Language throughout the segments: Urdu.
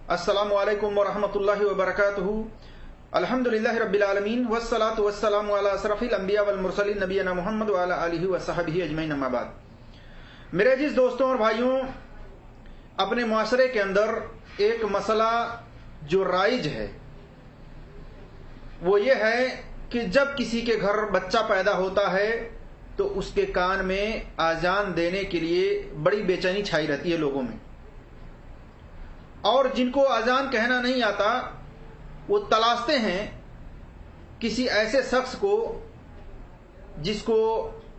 السلام علیکم ورحمۃ اللہ وبرکاتہ. الحمدللہ رب العالمین والصلاة والسلام علی اشرف الانبیاء والمرسلین نبینا محمد وعلی آلہ وصحبہ اجمعین اما بعد. میرے عزیز دوستوں اور بھائیوں، اپنے معاشرے کے اندر ایک مسئلہ جو رائج ہے وہ یہ ہے کہ جب کسی کے گھر بچہ پیدا ہوتا ہے تو اس کے کان میں آذان دینے کے لیے بڑی بے چینی چھائی رہتی ہے لوگوں میں، اور جن کو اذان کہنا نہیں آتا وہ تلاشتے ہیں کسی ایسے شخص کو جس کو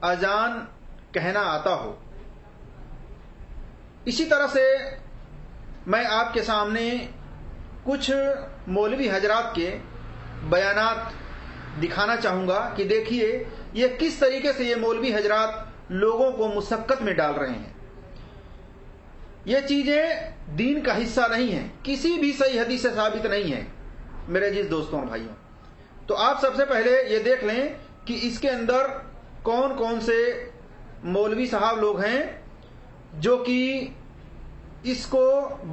اذان کہنا آتا ہو. اسی طرح سے میں آپ کے سامنے کچھ مولوی حضرات کے بیانات دکھانا چاہوں گا کہ دیکھیے یہ کس طریقے سے یہ مولوی حضرات لوگوں کو مشقت میں ڈال رہے ہیں. یہ چیزیں دین کا حصہ نہیں ہیں، کسی بھی صحیح حدیث سے ثابت نہیں ہے میرے عزیز دوستوں اور بھائیوں. تو آپ سب سے پہلے یہ دیکھ لیں کہ اس کے اندر کون کون سے مولوی صاحب لوگ ہیں جو کہ اس کو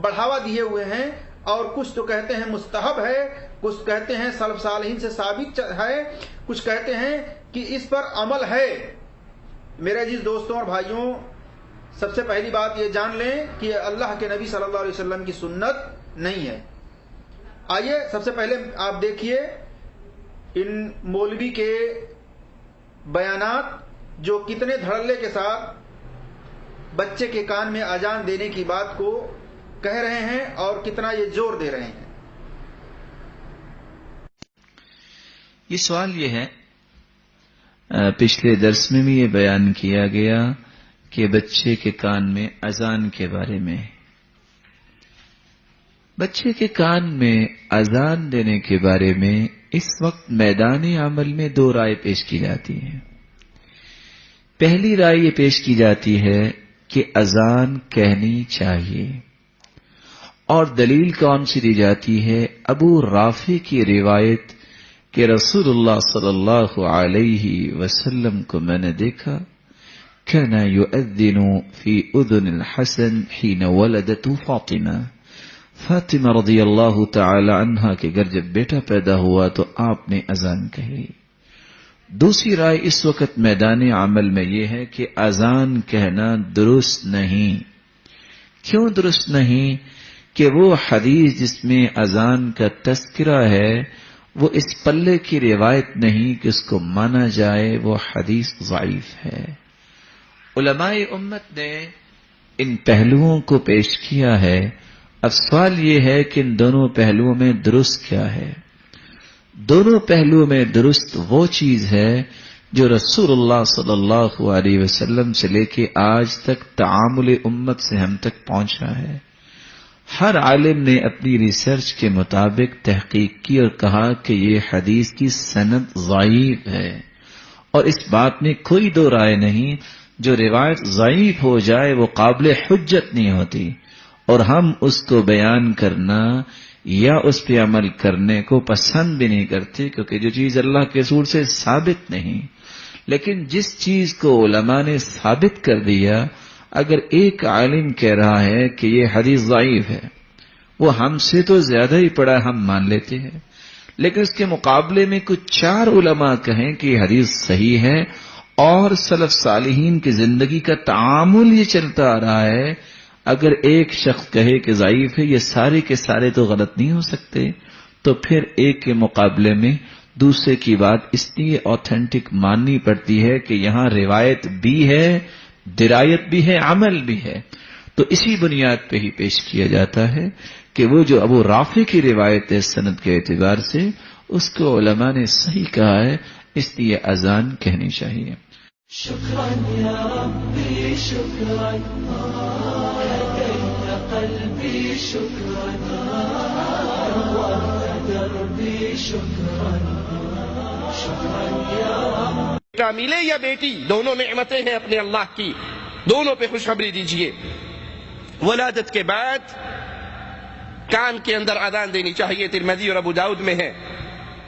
بڑھاوا دیے ہوئے ہیں، اور کچھ تو کہتے ہیں مستحب ہے، کچھ کہتے ہیں سلف صالحین سے ثابت ہے، کچھ کہتے ہیں کہ اس پر عمل ہے. میرے عزیز دوستوں اور بھائیوں، سب سے پہلی بات یہ جان لیں کہ اللہ کے نبی صلی اللہ علیہ وسلم کی سنت نہیں ہے. آئیے سب سے پہلے آپ دیکھیے ان مولوی کے بیانات جو کتنے دھڑلے کے ساتھ بچے کے کان میں اذان دینے کی بات کو کہہ رہے ہیں اور کتنا یہ زور دے رہے ہیں. یہ سوال یہ ہے، پچھلے درس میں بھی یہ بیان کیا گیا کہ بچے کے کان میں اذان کے بارے میں، بچے کے کان میں اذان دینے کے بارے میں اس وقت میدان عمل میں دو رائے پیش کی جاتی ہیں. پہلی رائے یہ پیش کی جاتی ہے کہ اذان کہنی چاہیے، اور دلیل کون سی دی جاتی ہے؟ ابو رافع کی روایت کہ رسول اللہ صلی اللہ علیہ وسلم کو میں نے دیکھا كان يؤذن في اذن الحسن حين ولدته فاطمہ رضی اللہ تعالی عنہا کے گھر جب بیٹا پیدا ہوا تو آپ نے اذان کہی. دوسری رائے اس وقت میدان عمل میں یہ ہے کہ اذان کہنا درست نہیں. کیوں درست نہیں؟ کہ وہ حدیث جس میں اذان کا تذکرہ ہے وہ اس پلے کی روایت نہیں کہ اس کو مانا جائے، وہ حدیث ضعیف ہے. علماء امت نے ان پہلوؤں کو پیش کیا ہے. اب سوال یہ ہے کہ ان دونوں پہلوؤں میں درست کیا ہے؟ دونوں پہلوؤں میں درست وہ چیز ہے جو رسول اللہ صلی اللہ علیہ وسلم سے لے کے آج تک تعامل امت سے ہم تک پہنچا ہے. ہر عالم نے اپنی ریسرچ کے مطابق تحقیق کی اور کہا کہ یہ حدیث کی سند ضعیف ہے، اور اس بات میں کوئی دو رائے نہیں. جو روایت ضعیف ہو جائے وہ قابل حجت نہیں ہوتی، اور ہم اس کو بیان کرنا یا اس پہ عمل کرنے کو پسند بھی نہیں کرتے، کیونکہ جو چیز اللہ کے رسول سے ثابت نہیں. لیکن جس چیز کو علماء نے ثابت کر دیا، اگر ایک عالم کہہ رہا ہے کہ یہ حدیث ضعیف ہے، وہ ہم سے تو زیادہ ہی پڑھا ہم مان لیتے ہیں، لیکن اس کے مقابلے میں کچھ چار علماء کہیں کہ یہ حدیث صحیح ہے، اور سلف صالحین کی زندگی کا تعامل یہ چلتا آ رہا ہے، اگر ایک شخص کہے کہ ضعیف ہے، یہ سارے کے سارے تو غلط نہیں ہو سکتے. تو پھر ایک کے مقابلے میں دوسرے کی بات اس لیے اوتھینٹک ماننی پڑتی ہے کہ یہاں روایت بھی ہے، درایت بھی ہے، عمل بھی ہے. تو اسی بنیاد پہ ہی پیش کیا جاتا ہے کہ وہ جو ابو رافع کی روایت ہے سند کے اعتبار سے، اس کو علماء نے صحیح کہا ہے، اس لیے اذان کہنی چاہیے. شکرا یا ربی شکرا هديت قلبي شکرا نورت دربی شکرا شکرا یا رب. بیٹا ملے یا بیٹی، دونوں نعمتیں ہیں اپنے اللہ کی، دونوں پہ خوشخبری دیجئے. ولادت کے بعد کان کے اندر اذان دینی چاہیے. ترمذی اور ابو داؤد میں ہے.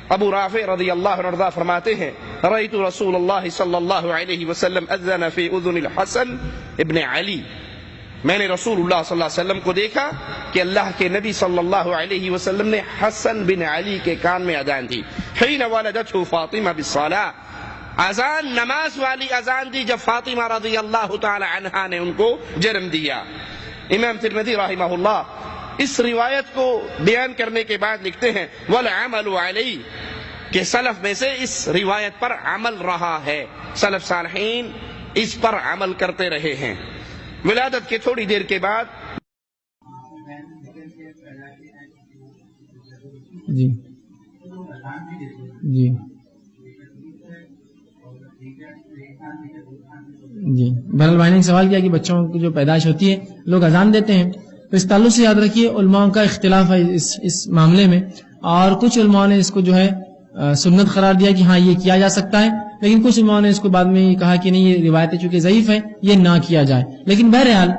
ابو رافع رضی اللہ عنہ فرماتے ہیں رأیت رسول اللہ صلی اللہ علیہ وسلم اذن فی اذن الحسن ابن علی، میں نے رسول اللہ صلی اللہ علیہ وسلم کو دیکھا کہ کہ اللہ کے نبی صلی اللہ علیہ وسلم نے حسن بن علی کے کان میں اذان دی. حین ولدته فاطمہ بالصلاۃ، اذان نماز والی اذان دی جب فاطمہ رضی اللہ تعالی عنہا نے ان کو جنم دیا. امام ترمذی رحمہ اللہ اس روایت کو بیان کرنے کے بعد لکھتے ہیں والعمل علیہ، کہ سلف میں سے اس روایت پر عمل رہا ہے، سلف صالحین اس پر عمل کرتے رہے ہیں. ولادت کے تھوڑی دیر کے بعد جی جی جی بہرحال بھائی نے سوال کیا کہ بچوں کی جو پیدائش ہوتی ہے لوگ اذان دیتے ہیں، تو اس تعلق سے یاد رکھیے علماء کا اختلاف ہے اس معاملے میں، اور کچھ علماء نے اس کو جو ہے سنت قرار دیا کہ ہاں یہ کیا جا سکتا ہے، لیکن کچھ علماء نے اس کو بعد میں یہ کہا کہ نہیں یہ روایتیں چونکہ ضعیف ہے یہ نہ کیا جائے. لیکن بہرحال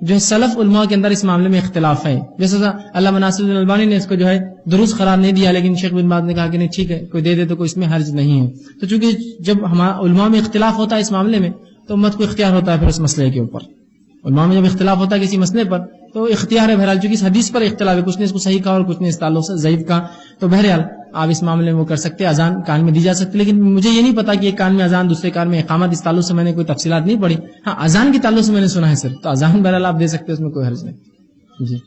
جو ہے سلف علماء کے اندر اس معاملے میں اختلاف ہے. جیسے علامہ ناصر الدین البانی نے اس کو جو ہے درست قرار نہیں دیا، لیکن شیخ بن باز نے کہا کہ نہیں ٹھیک ہے کوئی دے دے تو کوئی اس میں حرج نہیں ہے. تو چونکہ جب علماء میں اختلاف ہوتا ہے اس معاملے میں تو امت کو اختیار ہوتا ہے پھر اس مسئلے کے اوپر. علماء میں جب اختلاف ہوتا ہے کسی مسئلے پر تو اختیار ہے بہرحال، چونکہ اس حدیث پر اختلاف ہے، کچھ نے اس کو صحیح کہا اور کچھ نے اس تعلق سے ضعیف کہا. تو بہرحال آپ اس معاملے میں وہ کر سکتے ہیں، اذان کان میں دی جا سکتی، لیکن مجھے یہ نہیں پتا کہ ایک کان میں اذان دوسرے کان میں اقامت، اس تعلق سے میں نے کوئی تفصیلات نہیں پڑھی. ہاں اذان کے تعلق سے میں نے سنا ہے صرف، تو اذان بہرحال آپ دے سکتے ہیں، اس میں کوئی حرج نہیں. جی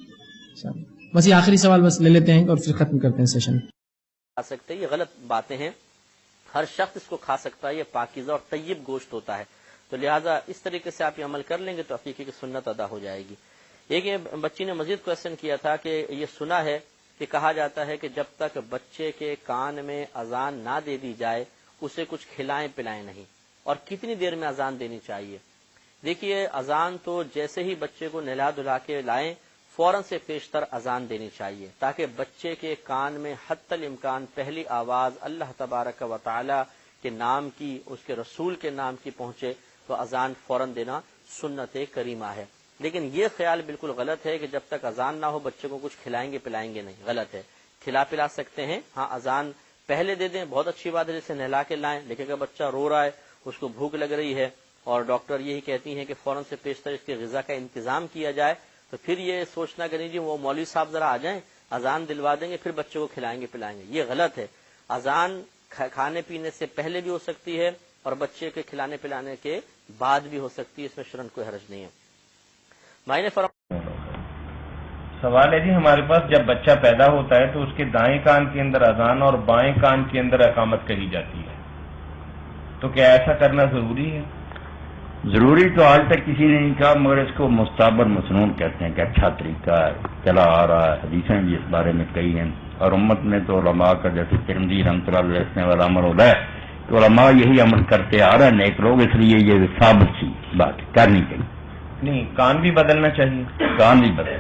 بس یہ آخری سوال بس لے لیتے ہیں اور پھر ختم کرتے ہیں سیشن. کھا سکتے یہ غلط باتیں ہیں، ہر شخص اس کو کھا سکتا ہے، یہ پاکیزہ اور طیب گوشت ہوتا ہے، تو لہٰذا اس طریقے سے آپ یہ عمل کر لیں گے تو عقیقے کی سنت ادا ہو جائے گی. ایک بچی نے مزید کوشچن کیا تھا کہ یہ سنا ہے کہ کہا جاتا ہے کہ جب تک بچے کے کان میں اذان نہ دے دی جائے اسے کچھ کھلائیں پلائیں نہیں، اور کتنی دیر میں اذان دینی چاہیے. دیکھیے اذان تو جیسے ہی بچے کو نہلا دھلا کے لائیں فوراً سے پیشتر اذان دینی چاہیے، تاکہ بچے کے کان میں حتی الامکان پہلی آواز اللہ تبارک و تعالی کے نام کی، اس کے رسول کے نام کی پہنچے، تو اذان فوراً دینا سنت کریمہ ہے. لیکن یہ خیال بالکل غلط ہے کہ جب تک اذان نہ ہو بچے کو کچھ کھلائیں گے پلائیں گے نہیں، غلط ہے. کھلا پلا سکتے ہیں، ہاں اذان پہلے دے دیں، بہت اچھی بات ہے، جیسے نہلا کے لائیں. لیکن اگر بچہ رو رہا ہے، اس کو بھوک لگ رہی ہے اور ڈاکٹر یہی کہتی ہیں کہ فوراً سے پیشتر اس کی غذا کا انتظام کیا جائے، تو پھر یہ سوچنا کہ نہیں جی وہ مولوی صاحب ذرا آ جائیں اذان دلوا دیں گے پھر بچے کو کھلائیں گے پلائیں گے، یہ غلط ہے. اذان کھانے پینے سے پہلے بھی ہو سکتی ہے اور بچے کے کھلانے پلانے کے بعد بھی ہو سکتی ہے، اس میں شرعاً کوئی حرج نہیں ہے. سوال ہے جی ہمارے پاس جب بچہ پیدا ہوتا ہے تو اس کے دائیں کان کے اندر اذان اور بائیں کان کے اندر اقامت کہی جاتی ہے، تو کیا ایسا کرنا ضروری ہے؟ ضروری تو آج تک کسی نے نہیں کہا، مگر اس کو مستحب مسنون کہتے ہیں کہ اچھا طریقہ ہے، چلا آ رہا ہے، حدیثیں بھی اس بارے میں کئی ہیں، اور امت میں تو علماء کا جیسے ترمذی رحمۃ اللہ علیہ والا عمل ہو رہا ہے تو علماء یہی عمل کرتے آ رہے ہیں نیک لوگ، اس لیے یہ ثابت سی بات کرنی چاہیے. نہیں کان بھی بدلنا چاہیے، کان بھی بدل،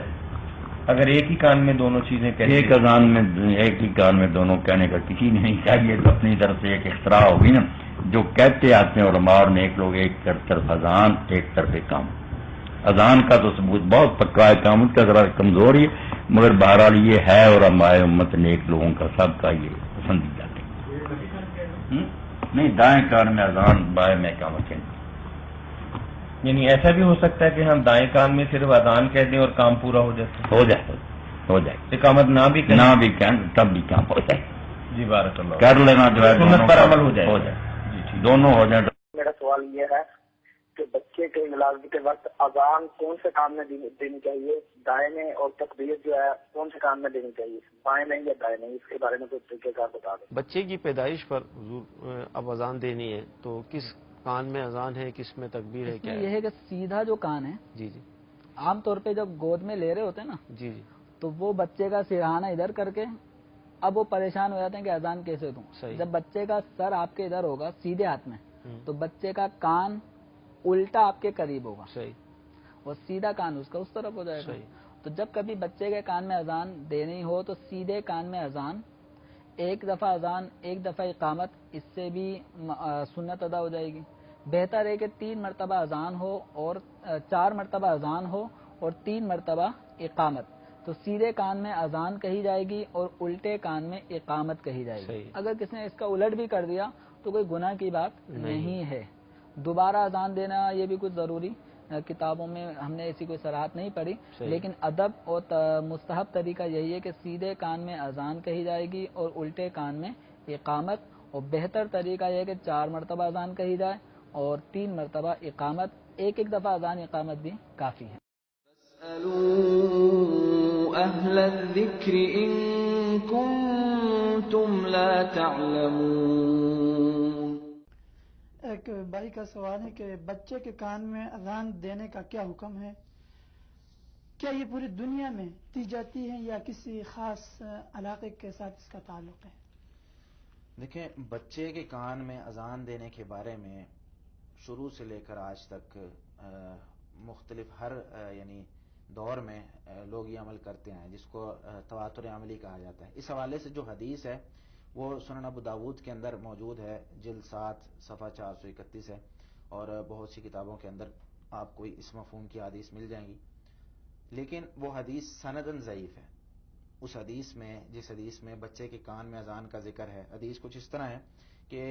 اگر ایک ہی کان میں دونوں چیزیں کہتے ایک اذان میں ایک ہی کان میں دونوں کہنے کا کسی نے نہیں چاہیے، تو اپنی طرف سے ایک اختراع ہوگی نا، جو کہتے آتے ہیں علماء اور نیک لوگ، ایک طرف اذان ایک طرف کام. اذان کا تو ثبوت بہت پکا ہے، قامت کا ذرا کمزور ہی، مگر بہرحال یہ ہے اور ہمارے امت نیک لوگوں کا سب کا یہ پسندیدہ ہے. نہیں دائیں کان میں اذان بائیں میں قامت ہے. یعنی ایسا بھی ہو سکتا ہے کہ ہم دائیں کان میں صرف اذان کہہ دیں اور کام پورا ہو جاتا ہے، ہو جائے اقامت نہ بھی کہیں تب بھی کام ہو جائے. جی بارک اللہ، کر لینا جو ہے سنت پر عمل ہو جائے. جی دونوں ہو جائیں. میرا سوال یہ ہے کہ بچے کے ولادت کے وقت اذان کون سے کان میں دینی چاہیے، دائیں میں، اور تکبیر جو ہے کون سے کان میں دینی چاہیے، بائیں میں یا دائیں میں، اس کے بارے میں کوئی طریقہ کار بتا دیں. بچے کی پیدائش پر حضور اب اذان دینی ہے تو کس کان میں اذان ہے، کس میں تکبیر ہے، کیا یہ ہے کہ سیدھا جو کان ہے، جی جی عام طور پہ جب گود میں لے رہے ہوتے ہیں نا، جی جی تو وہ بچے کا سرہانہ ادھر کر کے اب وہ پریشان ہو جاتے ہیں کہ اذان کیسے دوں. جب بچے کا سر آپ کے ادھر ہوگا سیدھے ہاتھ میں، تو بچے کا کان الٹا آپ کے قریب ہوگا، صحیح، اور سیدھا کان اس کا اس طرف ہو جائے گا. تو جب کبھی بچے کے کان میں اذان دینی ہو تو سیدھے کان میں اذان، ایک دفعہ اذان ایک دفعہ اقامت، اس سے بھی سنت ادا ہو جائے گی. بہتر ہے کہ 3 مرتبہ اذان ہو اور 4 مرتبہ اذان ہو اور 3 مرتبہ اقامت، تو سیدھے کان میں اذان کہی جائے گی اور الٹے کان میں اقامت کہی جائے گی. اگر کس نے اس کا الٹ بھی کر دیا تو کوئی گناہ کی بات نہیں ہے. دوبارہ اذان دینا یہ بھی کچھ ضروری کتابوں میں ہم نے ایسی کوئی صراحت نہیں پڑھی، صحیح. لیکن ادب اور مستحب طریقہ یہی ہے کہ سیدھے کان میں اذان کہی جائے گی اور الٹے کان میں اقامت، اور بہتر طریقہ یہ ہے کہ 4 مرتبہ اذان کہی جائے اور 3 مرتبہ اقامت. ایک دفعہ اذان اقامت بھی کافی ہے. فاسألوا أهل الذكر إن كنتم لا تعلمون. ایک بھائی کا سوال ہے کہ بچے کے کان میں اذان دینے کا کیا حکم ہے؟ کیا یہ پوری دنیا میں دی جاتی ہے یا کسی خاص علاقے کے ساتھ اس کا تعلق ہے؟ دیکھیں، بچے کے کان میں اذان دینے کے بارے میں شروع سے لے کر آج تک مختلف ہر یعنی دور میں لوگ یہ عمل کرتے ہیں جس کو تواتر عملی کہا جاتا ہے. اس حوالے سے جو حدیث ہے وہ سنن ابو داود کے اندر موجود ہے، جلد 7 صفحہ 431 ہے، اور بہت سی کتابوں کے اندر آپ کو اس مفہوم کی حدیث مل جائیں گی، لیکن وہ حدیث سندن ضعیف ہے. اس حدیث میں جس حدیث میں بچے کے کان میں اذان کا ذکر ہے، حدیث کچھ اس طرح ہے کہ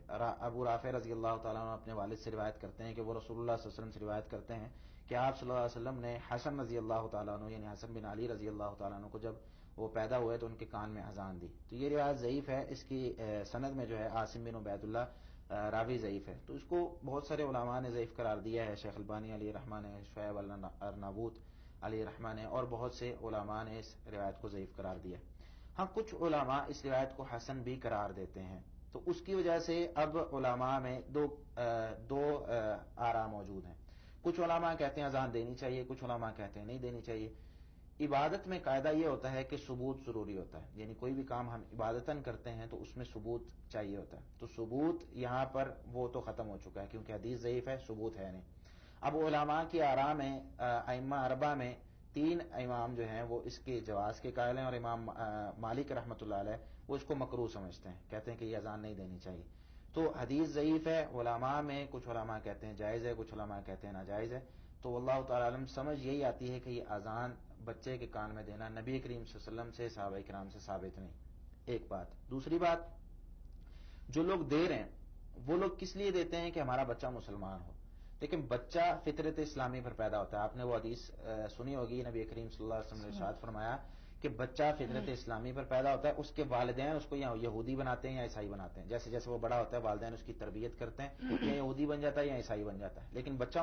ابو رافع رضی اللہ تعالیٰ عنہ اپنے والد سے روایت کرتے ہیں کہ وہ رسول اللہ صلی اللہ علیہ وسلم سے روایت کرتے ہیں کہ آپ صلی اللہ علیہ وسلم نے حسن رضی اللہ تعالیٰ عنہ یعنی حسن بن علی رضی اللہ تعالیٰ عنہ کو جب وہ پیدا ہوئے تو ان کے کان میں اذان دی. تو یہ روایت ضعیف ہے، اس کی سند میں جو ہے عاصم بن عبید اللہ راوی ضعیف ہے. تو اس کو بہت سارے علماء نے ضعیف قرار دیا ہے، شیخ البانی علیہ رحمہ نے، شعیب الارناؤوط علیہ رحمہ نے، اور بہت سے علماء نے اس روایت کو ضعیف قرار دیا. ہاں، کچھ علماء اس روایت کو حسن بھی قرار دیتے ہیں. تو اس کی وجہ سے اب علماء میں دو آراء موجود ہیں. کچھ علماء کہتے ہیں اذان دینی چاہیے، کچھ علماء کہتے ہیں نہیں دینی چاہیے. عبادت میں قاعدہ یہ ہوتا ہے کہ ثبوت ضروری ہوتا ہے، یعنی کوئی بھی کام ہم عبادتاً کرتے ہیں تو اس میں ثبوت چاہیے ہوتا ہے. تو ثبوت یہاں پر وہ تو ختم ہو چکا ہے کیونکہ حدیث ضعیف ہے، ثبوت ہے نہیں. اب علماء کی آراء میں ائمہ اربعہ میں 3 امام جو ہیں وہ اس کے جواز کے قائل ہیں، اور امام مالک رحمۃ اللہ علیہ وہ اس کو مکروہ سمجھتے ہیں، کہتے ہیں کہ یہ اذان نہیں دینی چاہیے. تو حدیث ضعیف ہے علماء میں، کچھ علماء کہتے ہیں جائز ہے، کچھ علماء کہتے ہیں ناجائز ہے. تو واللہ تعالی علم سمجھ یہی آتی ہے کہ یہ اذان بچے کے کان میں دینا نبی کریم صلی اللہ علیہ وسلم سے، صحابہ کرام سے ثابت نہیں. ایک بات. دوسری بات، جو لوگ دے رہے ہیں وہ لوگ کس لیے دیتے ہیں کہ ہمارا بچہ مسلمان ہو. لیکن بچہ فطرت اسلامی پر پیدا ہوتا ہے. آپ نے وہ حدیث سنی ہوگی، نبی کریم صلی اللہ علیہ وسلم نے ارشاد فرمایا کہ بچہ فطرت اسلامی پر پیدا ہوتا ہے، اس کے والدین اس کو یا یہودی بناتے ہیں یا عیسائی بناتے ہیں. جیسے جیسے وہ بڑا ہوتا ہے والدین اس کی تربیت کرتے ہیں، یا یہودی بن جاتا ہے یا عیسائی بن جاتا ہے، لیکن بچہ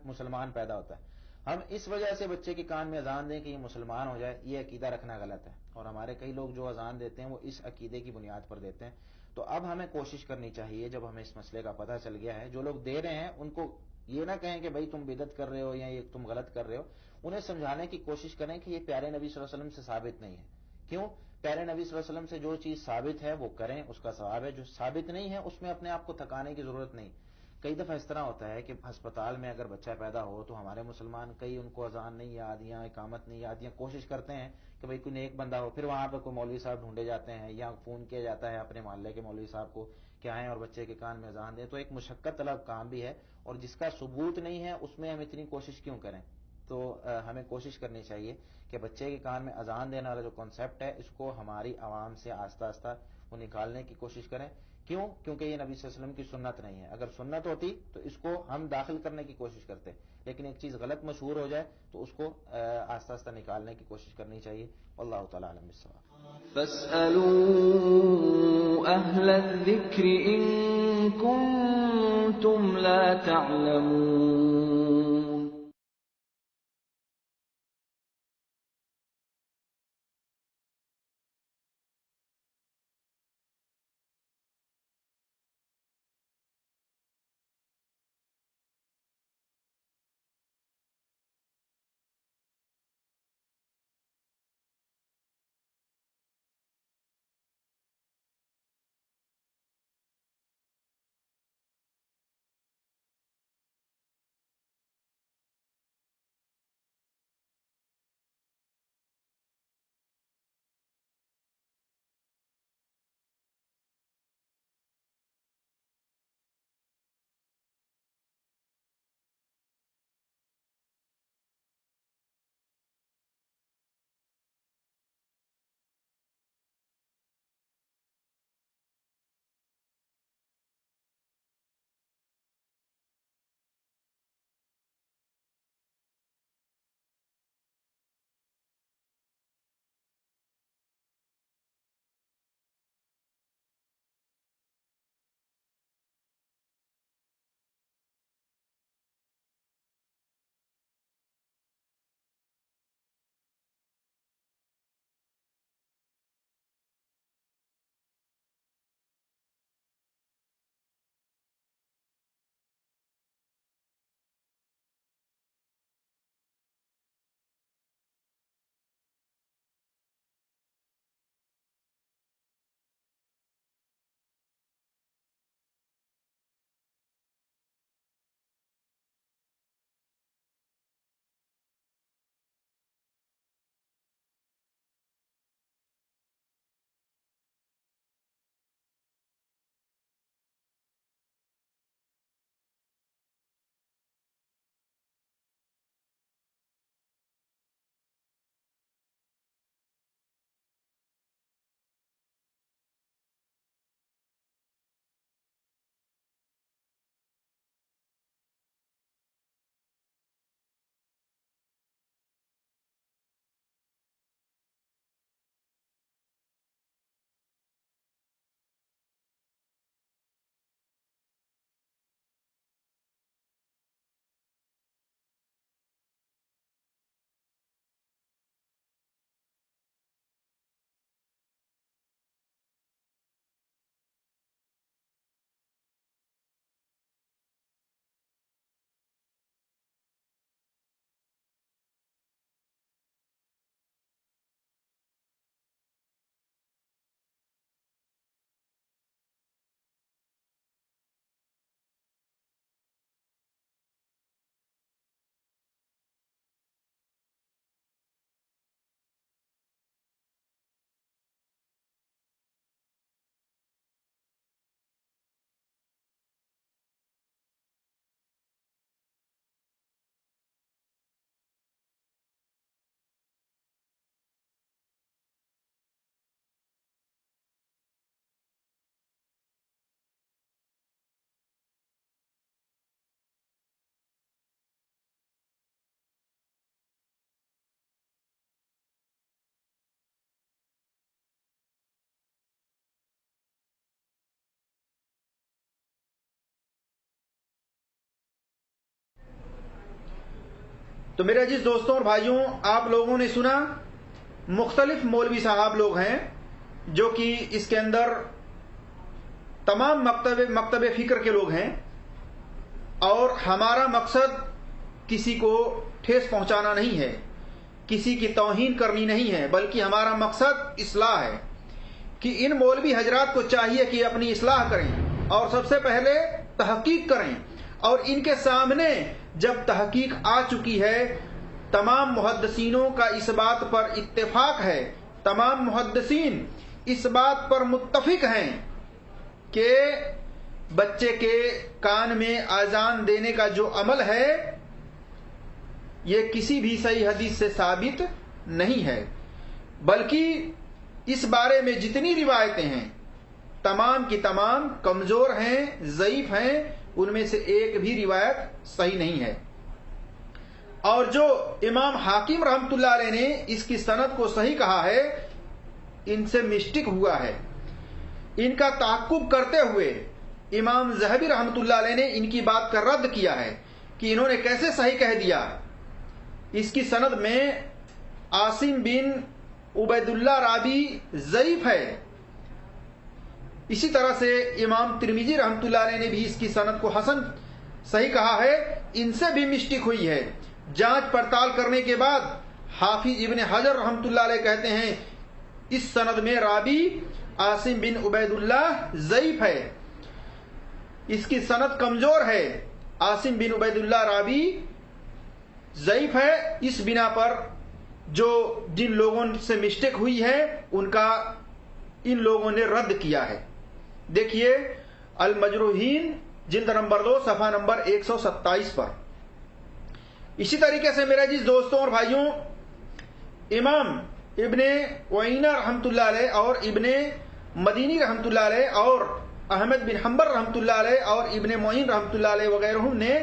مسلمان پیدا ہوتا ہے. ہم اس وجہ سے بچے کے کان میں اذان دیں کہ یہ مسلمان ہو جائے، یہ عقیدہ رکھنا غلط ہے. اور ہمارے کئی لوگ جو اذان دیتے ہیں وہ اس عقیدے کی بنیاد پر دیتے ہیں. تو اب ہمیں کوشش کرنی چاہیے، جب ہمیں اس مسئلے کا پتہ چل گیا ہے، جو لوگ دے رہے ہیں ان کو یہ نہ کہیں کہ بھائی تم بدعت کر رہے ہو یا یہ تم غلط کر رہے ہو. انہیں سمجھانے کی کوشش کریں کہ یہ پیارے نبی صلی اللہ علیہ وسلم سے ثابت نہیں ہے. کیوں؟ پیارے نبی صلی اللہ علیہ وسلم سے جو چیز ثابت ہے وہ کریں، اس کا ثواب ہے. جو ثابت نہیں ہے اس میں اپنے آپ کو تھکانے کی ضرورت نہیں. کئی دفعہ اس طرح ہوتا ہے کہ ہسپتال میں اگر بچہ پیدا ہو تو ہمارے مسلمان کئی ان کو اذان نہیں یاد یا اقامت نہیں یاد، یا کوشش کرتے ہیں کہ بھئی کوئی نیک بندہ ہو، پھر وہاں پہ کوئی مولوی صاحب ڈھونڈے جاتے ہیں یا فون کیا جاتا ہے اپنے محلے کے مولوی صاحب کو کہ آئیں اور بچے کے کان میں اذان دیں. تو ایک مشقت طلب کام بھی ہے، اور جس کا ثبوت نہیں ہے اس میں ہم اتنی کوشش کیوں کریں. تو ہمیں کوشش کرنی چاہیے کہ بچے کے کان میں اذان دینے والا جو کانسیپٹ ہے اس کو ہماری عوام سے آہستہ آہستہ وہ نکالنے کی کوشش کریں. کیوں؟ کیونکہ یہ نبی صلی اللہ علیہ وسلم کی سنت نہیں ہے. اگر سنت ہوتی تو اس کو ہم داخل کرنے کی کوشش کرتے، لیکن ایک چیز غلط مشہور ہو جائے تو اس کو آہستہ آہستہ نکالنے کی کوشش کرنی چاہیے. واللہ تعالی عالم بالصواب. فاسألوا أهل الذكر إن كنتم لا تعلمون. تو میرے عزیز دوستوں اور بھائیوں، آپ لوگوں نے سنا مختلف مولوی صاحب لوگ ہیں جو کہ اس کے اندر تمام مکتب فکر کے لوگ ہیں، اور ہمارا مقصد کسی کو ٹھیس پہنچانا نہیں ہے، کسی کی توہین کرنی نہیں ہے، بلکہ ہمارا مقصد اصلاح ہے کہ ان مولوی حضرات کو چاہیے کہ اپنی اصلاح کریں اور سب سے پہلے تحقیق کریں، اور ان کے سامنے جب تحقیق آ چکی ہے، تمام محدثینوں کا اس بات پر اتفاق ہے، تمام محدثین اس بات پر متفق ہیں کہ بچے کے کان میں اذان دینے کا جو عمل ہے یہ کسی بھی صحیح حدیث سے ثابت نہیں ہے، بلکہ اس بارے میں جتنی روایتیں ہیں تمام کی تمام کمزور ہیں، ضعیف ہیں، ان میں سے ایک بھی روایت صحیح نہیں ہے۔ اور جو امام حاکم رحمت اللہ علیہ نے اس کی سند کو صحیح کہا ہے، ان سے مسٹیک ہوا ہے۔ ان کا تعقب کرتے ہوئے امام ذہبی رحمت اللہ علیہ نے ان کی بات کا رد کیا ہے کہ انہوں نے کیسے صحیح کہہ دیا۔ اس کی سند میں عاصم بن عبید اللہ رابی ضعیف ہے۔ اسی طرح سے امام ترمذی رحمت اللہ علیہ نے بھی اس کی سند کو حسن صحیح کہا ہے، ان سے بھی مسٹیک ہوئی ہے۔ جانچ پڑتال کرنے کے بعد حافظ ابن حجر رحمت اللہ علیہ کہتے ہیں اس سند میں راوی عاصم بن عبید اللہ ضعیف ہے، اس کی سند کمزور ہے، عاصم بن عبید اللہ راوی ضعیف ہے۔ اس بنا پر جو جن لوگوں سے مسٹیک ہوئی ہے ان کا ان لوگوں نے رد کیا ہے۔ دیکھیے المجروحین جلد نمبر 2 صفحہ نمبر 127 پر۔ اسی طریقے سے میرے عزیز دوستوں اور بھائیوں، امام ابن وعینہ رحمت اللہ علیہ اور ابن مدینی رحمت اللہ علیہ اور احمد بن حنبل رحمت اللہ علیہ اور ابن معین رحمت اللہ علیہ وغیرہ نے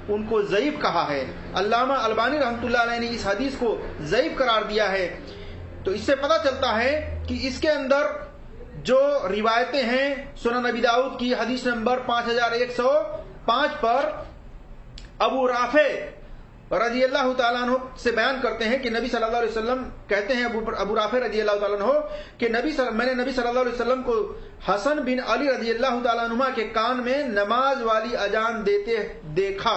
ان کو ضعیف کہا ہے۔ علامہ البانی رحمت اللہ علیہ نے اس حدیث کو ضعیف قرار دیا ہے۔ تو اس سے پتہ چلتا ہے کہ اس کے اندر جو روایتیں ہیں سنن نبی داؤد کی حدیث نمبر 5105 پر ابو رافع رضی اللہ تعالیٰ عنہ سے بیان کرتے ہیں کہ نبی صلی اللہ علیہ وسلم کہتے ہیں ابو رافع رضی اللہ تعالیٰ عنہ کہ میں نے نبی صلی اللہ علیہ وسلم کو حسن بن علی رضی اللہ تعالیٰ عنہ کے کان میں نماز والی اذان دیتے دیکھا۔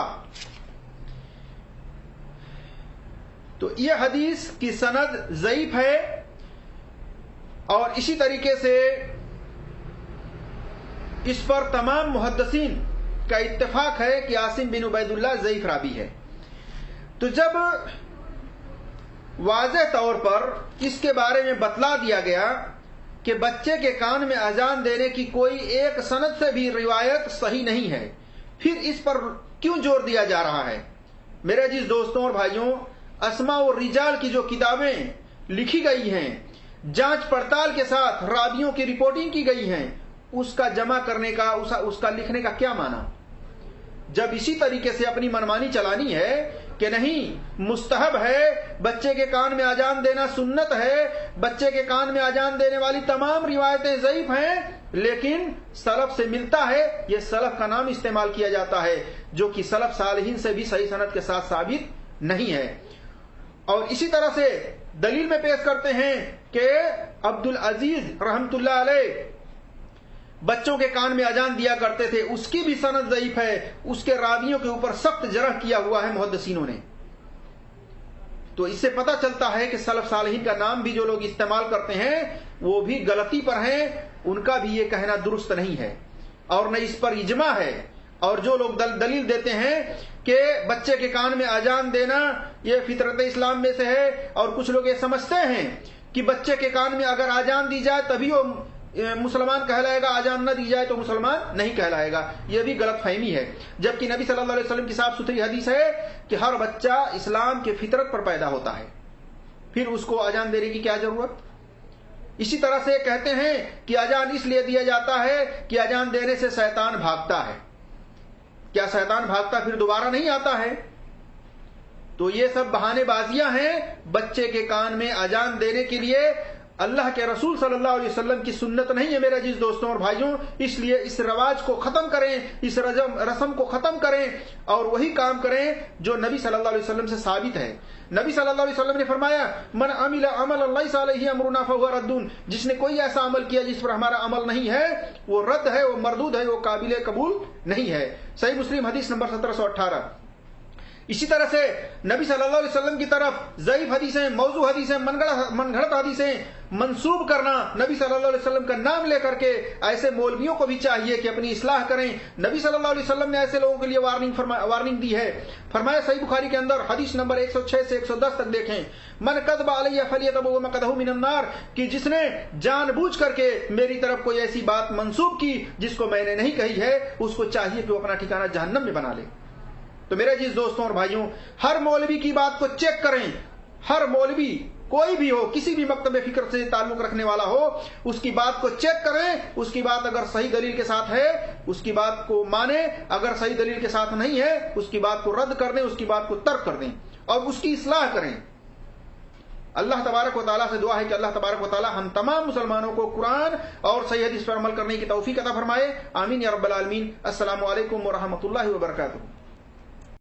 تو یہ حدیث کی سند ضعیف ہے، اور اسی طریقے سے اس پر تمام محدثین کا اتفاق ہے کہ عاصم بن عبید اللہ ضعیف راوی ہے۔ تو جب واضح طور پر اس کے بارے میں بتلا دیا گیا کہ بچے کے کان میں اذان دینے کی کوئی ایک سند سے بھی روایت صحیح نہیں ہے، پھر اس پر کیوں زور دیا جا رہا ہے؟ میرے عزیز دوستوں اور بھائیوں، اسماء و رجال کی جو کتابیں لکھی گئی ہیں، جانچ پڑتال کے ساتھ راویوں کی رپورٹنگ کی گئی ہیں، اس کا جمع کرنے کا اس کا لکھنے کا کیا معنی؟ جب اسی طریقے سے اپنی منمانی چلانی ہے کہ نہیں مستحب ہے، بچے کے کان میں اذان دینا سنت ہے، بچے کے کان میں اذان دینے والی تمام روایتیں ضعیف ہیں، لیکن سلف سے ملتا ہے، یہ سلف کا نام استعمال کیا جاتا ہے جو کہ سلف صالحین سے بھی صحیح سند کے ساتھ ثابت نہیں ہے۔ اور اسی طرح سے دلیل میں پیش کرتے ہیں کہ عبد العزیز رحمت اللہ علیہ بچوں کے کان میں اذان دیا کرتے تھے، اس کی بھی سند ضعیف ہے، اس کے راویوں کے اوپر سخت جرح کیا ہوا ہے محدثینوں نے۔ تو اس سے پتہ چلتا ہے کہ سلف صالحین کا نام بھی جو لوگ استعمال کرتے ہیں وہ بھی غلطی پر ہیں، ان کا بھی یہ کہنا درست نہیں ہے، اور نہ اس پر اجماع ہے۔ اور جو لوگ دلیل دیتے ہیں کہ بچے کے کان میں اذان دینا یہ فطرت اسلام میں سے ہے، اور کچھ لوگ یہ سمجھتے ہیں کہ بچے کے کان میں اگر اذان دی جائے تبھی وہ مسلمان کہلائے گا، اذان نہ دی جائے تو مسلمان نہیں کہلائے گا، یہ بھی غلط فہمی ہے۔ جبکہ نبی صلی اللہ علیہ وسلم کی صاف ستھری حدیث ہے کہ ہر بچہ اسلام کے فطرت پر پیدا ہوتا ہے، پھر اس کو اذان دینے کی کیا ضرورت؟ اسی طرح سے کہتے ہیں کہ اذان اس لیے دیا جاتا ہے کہ اذان دینے سے شیطان بھاگتا ہے۔ کیا شیطان بھاگتا پھر دوبارہ نہیں آتا ہے؟ تو یہ سب بہانے بازیاں ہیں بچے کے کان میں اذان دینے کے لیے، اللہ کے رسول صلی اللہ علیہ وسلم کی سنت نہیں ہے میرے عزیز دوستوں اور بھائیوں. اس لیے اس رواج کو ختم کریں, اس رسم کو ختم کریں اور وہی کام کریں جو نبی صلی اللہ علیہ وسلم سے ثابت ہے. نبی صلی اللہ علیہ وسلم نے فرمایا من عمل عمل اللہ علیہ امرنا فهو رد, جس نے کوئی ایسا عمل کیا جس پر ہمارا عمل نہیں ہے وہ رد ہے, وہ مردود ہے, وہ قابل قبول نہیں ہے. صحیح مسلم حدیث نمبر 1718. اسی طرح سے نبی صلی اللہ علیہ وسلم کی طرف ضعیف حدیثیں, موضوع حدیثیں, من گھڑت حدیثیں منسوب کرنا, نبی صلی اللہ علیہ وسلم کا نام لے کر کے, ایسے مولویوں کو بھی چاہیے کہ اپنی اصلاح کریں. نبی صلی اللہ علیہ وسلم نے ایسے لوگوں کے لیے وارننگ دی ہے. فرمایا صحیح بخاری کے اندر حدیث نمبر 106 سے 110 تک دیکھیں, من کذب علی فلیتبوأ مقعدہ من النار, کہ جس نے جان بوجھ کر کے میری طرف کوئی ایسی بات منسوب کی جس کو میں نے نہیں کہی ہے, اس کو چاہیے کہ وہ اپنا ٹھکانہ جہنم میں بنا لے. تو میرے عزیز دوستوں اور بھائیوں, ہر مولوی کی بات کو چیک کریں. ہر مولوی کوئی بھی ہو, کسی بھی مکتب فکر سے تعلق رکھنے والا ہو, اس کی بات کو چیک کریں. اس کی بات اگر صحیح دلیل کے ساتھ ہے اس کی بات کو مانیں, اگر صحیح دلیل کے ساتھ نہیں ہے اس کی بات کو رد کر دیں, اس کی بات کو ترک کر دیں اور اس کی اصلاح کریں. اللہ تبارک و تعالیٰ سے دعا ہے کہ اللہ تبارک و تعالیٰ ہم تمام مسلمانوں کو قرآن اور صحیح حدیث پر عمل کرنے کی توفیق عطا فرمائے. آمین یا رب العالمین. السلام علیکم ورحمۃ اللہ وبرکاتہ.